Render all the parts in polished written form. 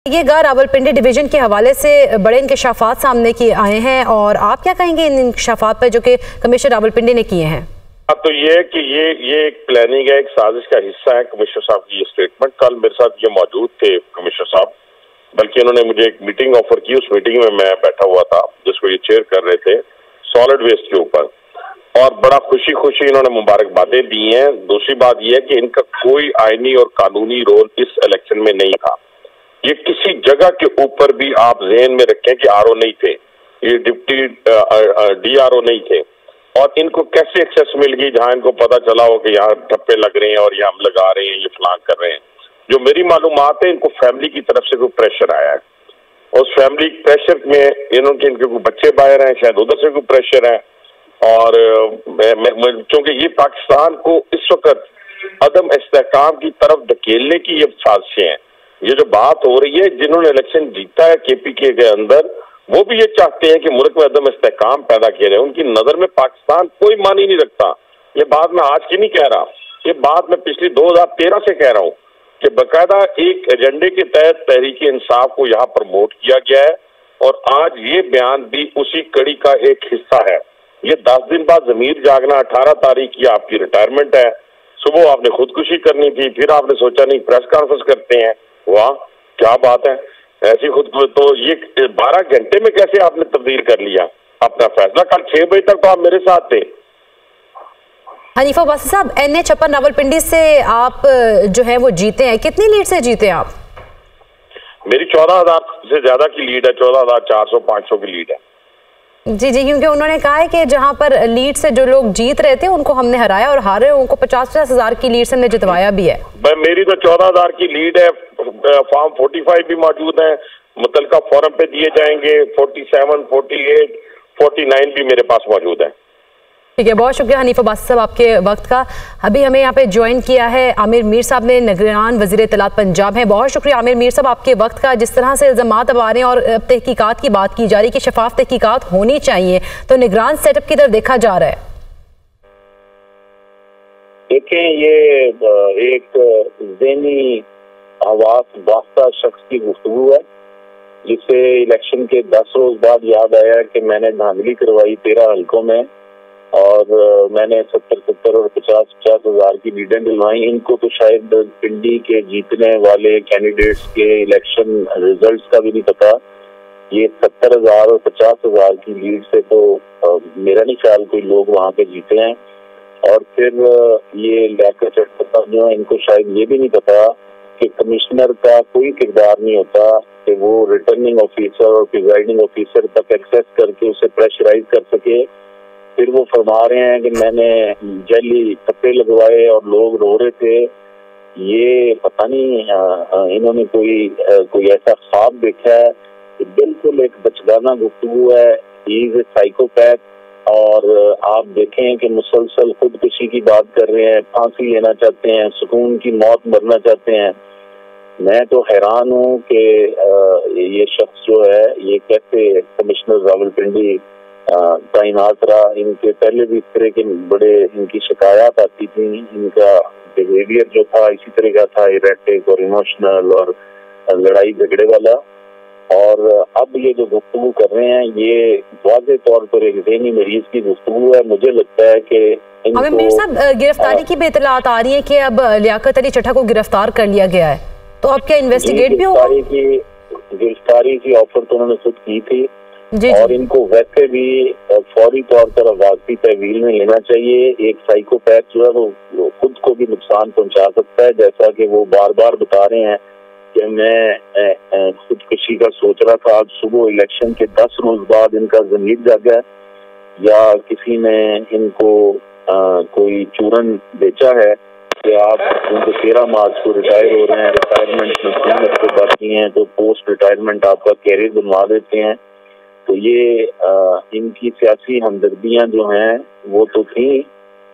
ये रावलपिंडी डिवीजन के हवाले से बड़े इंकशाफात सामने की आए हैं और आप क्या कहेंगे इन इंकशाफात पर जो कि कमिश्नर रावलपिंडी ने किए हैं? तो ये है कि ये एक प्लानिंग है, एक साजिश का हिस्सा है कमिश्नर साहब की ये स्टेटमेंट। कल मेरे साथ ये मौजूद थे कमिश्नर साहब, बल्कि उन्होंने मुझे एक मीटिंग ऑफर की। उस मीटिंग में मैं बैठा हुआ था जिसको ये चेयर कर रहे थे सॉलिड वेस्ट के ऊपर, और बड़ा खुशी खुशी इन्होंने मुबारकबादें दी हैं। दूसरी बात यह है कि इनका कोई आईनी और कानूनी रोल इस इलेक्शन में नहीं था। ये किसी जगह के ऊपर भी आप ज़हन में रखें कि आरओ नहीं थे, ये डिप्टी डीआरओ नहीं थे, और इनको कैसे एक्सेस मिल गई जहां इनको पता चला हो कि यहाँ ठप्पे लग रहे हैं और ये हम लगा रहे हैं, ये फलां कर रहे हैं। जो मेरी मालूमात है, इनको फैमिली की तरफ से कोई प्रेशर आया है। उस फैमिली प्रेशर में इनके कोई बच्चे बाहर हैं, शायद उधर से कोई प्रेशर है। और चूंकि ये पाकिस्तान को इस वक्त अदम इस्तेहकाम की तरफ धकेलने की ये साजिशें हैं। ये जो बात हो रही है, जिन्होंने इलेक्शन जीता है केपीके के अंदर, वो भी ये चाहते हैं कि मुल्क में अदम इस्तेहकाम पैदा किया जाए। उनकी नजर में पाकिस्तान कोई मानी नहीं रखता। ये बात मैं आज की नहीं कह रहा, ये बात मैं पिछली 2013 से कह रहा हूँ कि बाकायदा एक एजेंडे के तहत तहरीक इंसाफ को यहाँ प्रमोट किया गया है, और आज ये बयान भी उसी कड़ी का एक हिस्सा है। ये 10 दिन बाद जमीर जागना, 18 तारीख की आपकी रिटायरमेंट है। सुबह आपने खुदकुशी करनी थी, फिर आपने सोचा नहीं प्रेस कॉन्फ्रेंस करते हैं। वाह क्या बात है, ऐसी खुद। तो ये 12 घंटे में कैसे आपने तब्दील कर लिया अपना फैसला? कल 6 बजे तक तो आप मेरे साथ थे। हनीफ अब्बासी साहब, NA-56 रावलपिंडी से आप जो है वो जीते हैं, कितनी लीड से जीते हैं आप? मेरी 14,000 से ज्यादा की लीड है, 14,400-500 की लीड है। जी जी, क्योंकि उन्होंने कहा है कि जहां पर लीड से जो लोग जीत रहे थे उनको हमने हराया, और हारे उनको 50-50 हजार की लीड से हमने जितवाया भी है। मेरी तो 14,000 की लीड है। फॉर्म 45 भी मौजूद है, मुतलका फॉर्म पे दिए जाएंगे। 47, 48, 49 भी मेरे पास मौजूद है। ठीक है, बहुत शुक्रिया हनीफ अब्बासी साहब आपके वक्त का। अभी हमें यहाँ पे ज्वाइन किया है आमिर मीर साहब ने, निगरान वज़ीर इत्तलात पंजाब हैं। बहुत शुक्रिया आमिर मीर साहब आपके वक्त का। जिस तरह से इल्ज़ामात अब आ रहे हैं और तहकीकात की बात की जा रही है कि शफाफ तहकीकात होनी चाहिए, तो निगरान सेटअप की तरफ देखा जा रहा है। देखें, ये एक ज़हनी हवास वास्ता शख्स की गुफ्तगू है, जिसे इलेक्शन के 10 रोज बाद याद आया कि मैंने धांधली करवाई 13 हल्कों में, और मैंने 70-70 और 50-50 हजार की लीडें दिलवाई। इनको तो शायद पिंडी के जीतने वाले कैंडिडेट्स के इलेक्शन रिजल्ट्स का भी नहीं पता। ये 70,000 और 50,000 की लीड से तो मेरा नहीं ख्याल कोई लोग वहां पे जीते हैं। और फिर ये लियाकत चट्टा जो है, इनको शायद ये भी नहीं पता कि कमिश्नर का कोई किरदार नहीं होता कि वो रिटर्निंग ऑफिसर और प्रिजाइडिंग ऑफिसर तक एक्सेस करके उसे प्रेशराइज कर सके। फिर वो फरमा रहे हैं कि मैंने जैली टप्पे लगवाए और लोग रो रहे थे। ये पता नहीं इन्होंने कोई ऐसा ख्वाब देखा है कि बिल्कुल एक बचगाना गुफ्तगू है। ही इज ए साइकोपैथ, और आप देखें कि मुसलसल खुदकुशी की बात कर रहे हैं, फांसी लेना चाहते हैं, सुकून की मौत मरना चाहते हैं। मैं तो हैरान हूँ कि ये शख्स जो है ये कैसे कमिश्नर रावलपिंडी तैनात रहा। इनके पहले भी इस तरह के बड़े इनकी शिकायत आती थी। इनका बिहेवियर जो था इसी तरह का था, इरेटिक और इमोशनल और लड़ाई झगड़े वाला। और अब ये जो गुफ्तगू कर रहे हैं, ये वाज़े तौर पर एक ज़हनी मरीज की गुफ्तगू है। मुझे लगता है कि आमिर साहब, गिरफ्तारी की भी इत्तलात आ रही है कि अब लियाकत अली चट्टा को गिरफ्तार कर लिया गया है, तो अब क्या इन्वेस्टिगेट भी होगा? गिरफ्तारी की ऑफर तो उन्होंने खुद की थी, और इनको वैसे भी फौरी तौर पर वाक़ई तहवील में लेना चाहिए। एक साइकोपैथ जो है वो खुद को भी नुकसान पहुंचा सकता है, जैसा कि वो बार बार बता रहे हैं कि मैं खुदकुशी का सोच रहा था। आज सुबह इलेक्शन के 10 रोज बाद इनका ज़मीर जागा है, या किसी ने इनको कोई चूरन बेचा है कि आप उनको 13 मार्च को रिटायर हो रहे हैं, रिटायरमेंट में 3 हफ्ते बाकी हैं, तो पोस्ट रिटायरमेंट आपका कैरियर बनवा देते हैं। तो ये इनकी सियासी हमदर्दियां जो हैं वो तो थी,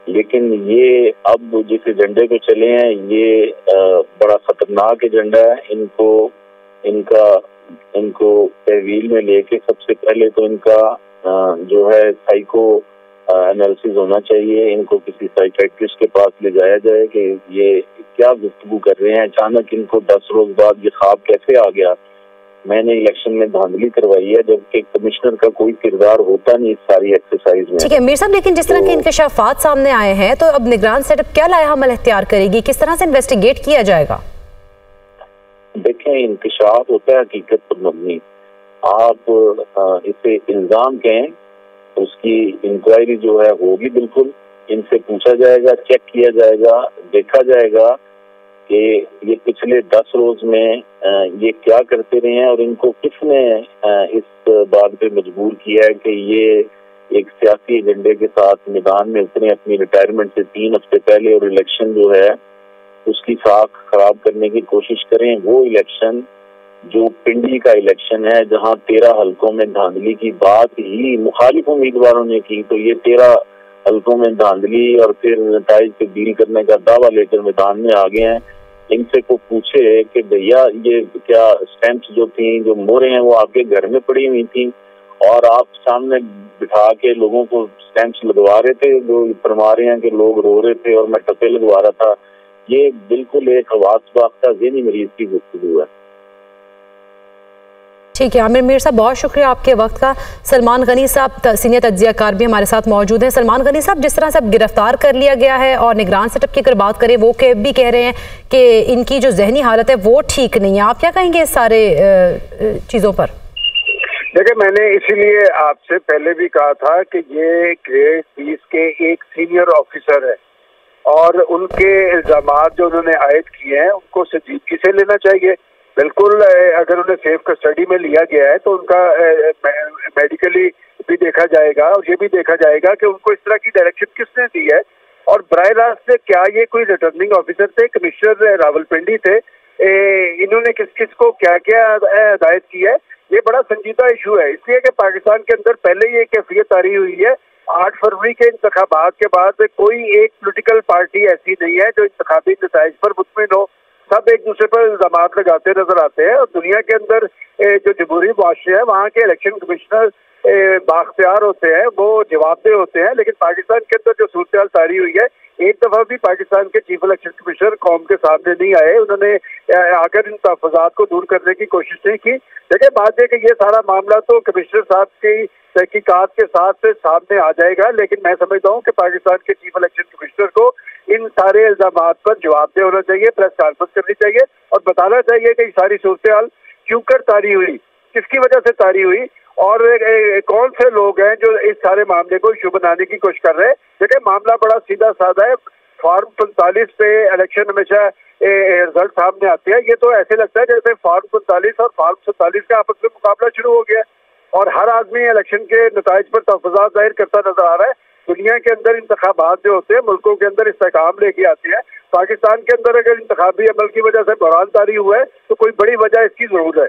लेकिन ये अब जिस एजेंडे पे चले हैं ये बड़ा खतरनाक एजेंडा है। इनको तहवील में लेके सबसे पहले तो इनका जो है साइको एनालिसिस होना चाहिए। इनको किसी साइकियाट्रिस्ट के पास ले जाया जाए कि ये क्या गुफ्तगू कर रहे हैं। अचानक इनको 10 रोज बाद ये ख्वाब कैसे आ गया मैंने इलेक्शन में धांधली करवाई है, जबकि कमिश्नर का कोई किरदार होता नहीं इस सारी एक्सरसाइज में। ठीक है मीर साहब, लेकिन जिस तरह के इंकशाफात सामने आए हैं तो अब निगरान सेटअप क्या लाएहमल इख्तियार करेगी, किस तरह से इन्वेस्टिगेट किया जाएगा? देखें, इंकशाफ होता है हकीकत पर मबनी। आप इसे इल्जाम कहें, उसकी इंक्वायरी जो है होगी, बिल्कुल इनसे पूछा जाएगा, चेक किया जाएगा, देखा जाएगा कि ये पिछले 10 रोज में ये क्या करते रहे हैं और इनको किसने इस बात पे मजबूर किया है कि ये एक सियासी एजेंडे के साथ मैदान में उतरे अपनी रिटायरमेंट से 3 हफ्ते पहले और इलेक्शन जो है उसकी साख खराब करने की कोशिश करें। वो इलेक्शन जो पिंडी का इलेक्शन है, जहां 13 हलकों में धांधली की बात ही मुखालिफ उम्मीदवारों ने की, तो ये 13 हलकों में धांधली और फिर नताइज पे डील करने का दावा लेकर मैदान में आ गए हैं। इनसे को पूछे कि भैया ये क्या स्टैंप्स जो थी, जो मोहरें हैं, वो आपके घर में पड़ी हुई थी और आप सामने बिठा के लोगों को स्टैंप्स लगवा रहे थे, जो फरमा रहे हैं कि लोग रो रहे थे और मैं टप्पे लगवा रहा था। ये बिल्कुल एक हवास बाख्ता ज़हनी मरीज की गुफ्तगू है। ठीक है आमिर मीर साहब, बहुत शुक्रिया आपके वक्त का। सलमान गनी साहब सीनियर तज्जियाकार भी हमारे साथ मौजूद हैं। सलमान गनी साहब, जिस तरह से अब गिरफ्तार कर लिया गया है और निगरान सेटअप की अगर बात करें, वो भी कह रहे हैं कि इनकी जो जहनी हालत है वो ठीक नहीं है, आप क्या कहेंगे इस सारे चीज़ों पर? देखिए, मैंने इसीलिए आपसे पहले भी कहा था कि ये ग्रेड 20 के एक सीनियर ऑफिसर है और उनके इल्जामात जो उन्होंने आयद किए हैं उनको संजीदगी से लेना चाहिए। बिल्कुल, अगर उन्हें सेफ कस्टडी में लिया गया है तो उनका मेडिकली भी देखा जाएगा और ये भी देखा जाएगा कि उनको इस तरह की डायरेक्शन किसने दी है और बराह रास्त से क्या ये कोई रिटर्निंग ऑफिसर थे, कमिश्नर रावलपिंडी थे, इन्होंने किस किस को क्या क्या हदायत की है। ये बड़ा संजीदा इशू है, इसलिए कि पाकिस्तान के अंदर पहले ये कैफियत तारी हुई है। 8 फरवरी के इंतखाबात के बाद कोई एक पोलिटिकल पार्टी ऐसी नहीं है जो इंतखाबी नताइज पर मुतमिन हो, सब एक दूसरे पर इल्जामात लगाते नजर आते हैं। और दुनिया के अंदर जो जमहूरी मुआशरे हैं वहाँ के इलेक्शन कमिश्नर बाख्तियार होते हैं, वो जवाबदेह होते हैं, लेकिन पाकिस्तान के अंदर जो सूरत हाल तारी हुई है, एक दफा भी पाकिस्तान के चीफ इलेक्शन कमिश्नर कौम के सामने नहीं आए, उन्होंने आकर इन तहफ़्फ़ुज़ात को दूर करने की कोशिश नहीं की। देखिए, बात है कि ये सारा मामला तो कमिश्नर साहब की तहकीकात के साथ से सामने आ जाएगा, लेकिन मैं समझता हूँ कि पाकिस्तान के चीफ इलेक्शन कमिश्नर को इन सारे इल्जामात पर जवाबदेह होना चाहिए, प्रेस कॉन्फ्रेंस करनी चाहिए और बताना चाहिए कि सारी सूरत हाल क्यों कर तारी हुई, किसकी वजह से तारी हुई और कौन से लोग हैं जो इस सारे मामले को इशू बनाने की कोशिश कर रहे हैं। देखिए, मामला बड़ा सीधा साधा है। फॉर्म 45 पे इलेक्शन हमेशा रिजल्ट सामने आते हैं। ये तो ऐसे लगता है जैसे फॉर्म 45 और फॉर्म 47 का आपस में मुकाबला शुरू हो गया और हर आदमी इलेक्शन के नताइज पर तहफ़्फ़ुज़ात जाहिर करता नजर आ रहा है। दुनिया के अंदर इंतखाबात जो होते हैं मुल्कों के अंदर इस्तेहकाम लेके आते हैं। पाकिस्तान के अंदर अगर इंतखाबी अमल की वजह से बहरान तारी हुआ है तो कोई बड़ी वजह इसकी जरूर है।